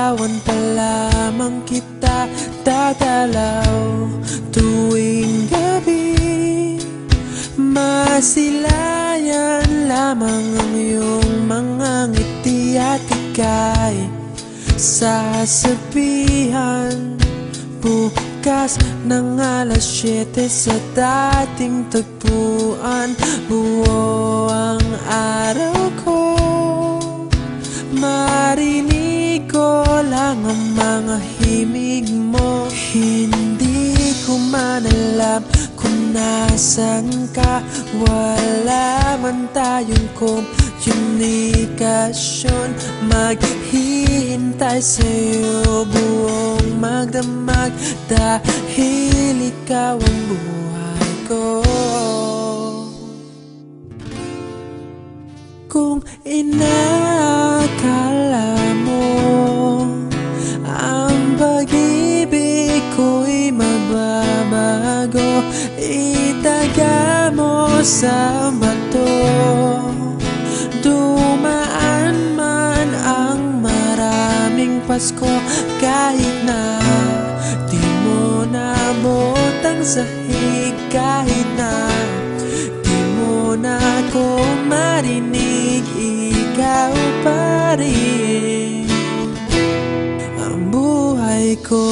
Liligawan pa lamang kita, dadalaw tuwing gabi. Masilayan lamang ang iyong mga ngiti at ika'y sasabihan bukas ng alas 7 sa dating tagpuan. Buo ang araw ko, marinig ko lang ang mga himig mo. Hindi ko man alam kung nasan ka, wala man tayong komunikasyon. Maghihintay sa'yo buong magdamag, dahil ikaw ang buhay ko. Kung inakala mo ang pag-ibig ko'y mababago, itaga mo sa bato. Dumaan man ang maraming Pasko, kahit na di mo nabot ang sahig, kahit na di mo na ako marinig, ikaw pa rin ang buhay ko.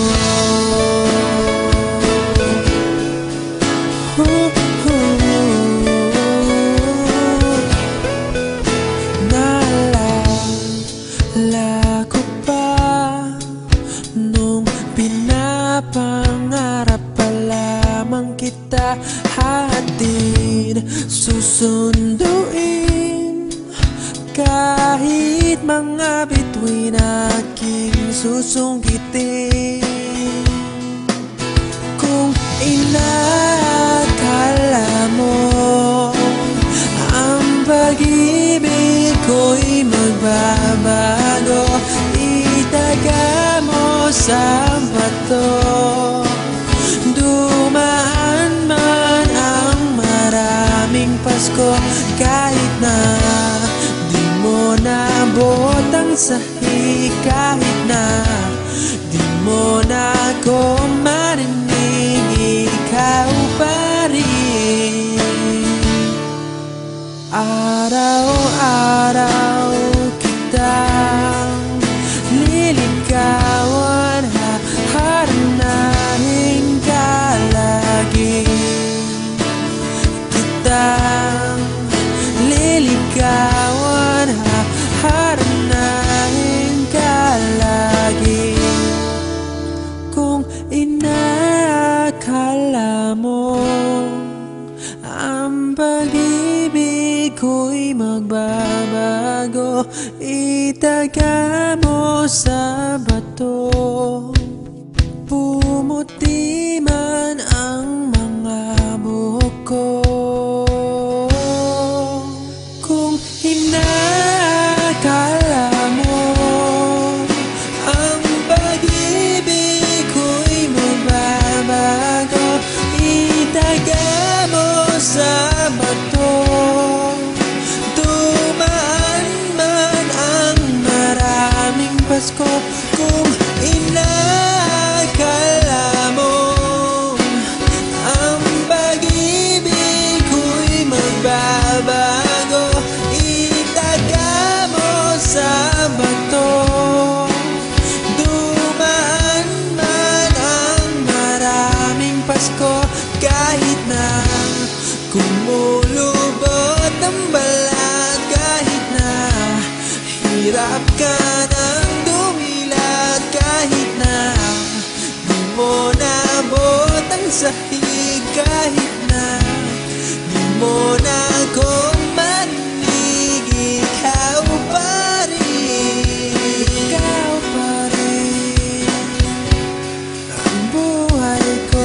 Naalala ko pa nung pinapangarap pa lamang kita, hatid susunduin kahit mga bituin aking susungkitin. Kung inakala mo ang pag-ibig ko'y magbabago, itaga mo sa bato. Dumaan man ang maraming Pasko, kahit na di mo nabot ang sahig, kahit na di mo na ako marinig, ikaw pa rin. Araw-araw kitang liligawan, haharanahin ka lagi. Kitang liligawan, haharanahin ka lagi. Kung inakala mo ang pag-ibig ko'y magbabago, itaga mo sa bato. Pumuti man ang mga buhok ko. Kung inakala mo ang pag-ibig ko'y magbabago, itaga mo sa bato. Dumaan man ang maraming Pasko, kung inakala mo ang pag-ibig ko'y magbabago, itaga mo sa bato. Dumaan man ang maraming Pasko, kahit na kumulubot ang balat, kahit na hirap ka ng dumilat, kahit na di mo nabot ang sahig, kahit na di mo na ako marinig, ikaw pa rin, ikaw pa rin ang buhay ko.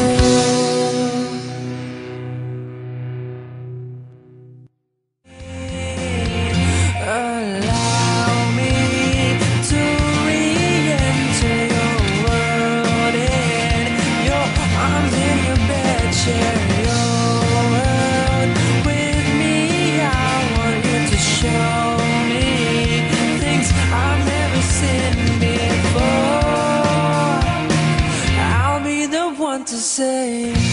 Allow me to re-enter your world, in your arms, in your bed, share your world with me. I want you to show me things I've never seen before. to say.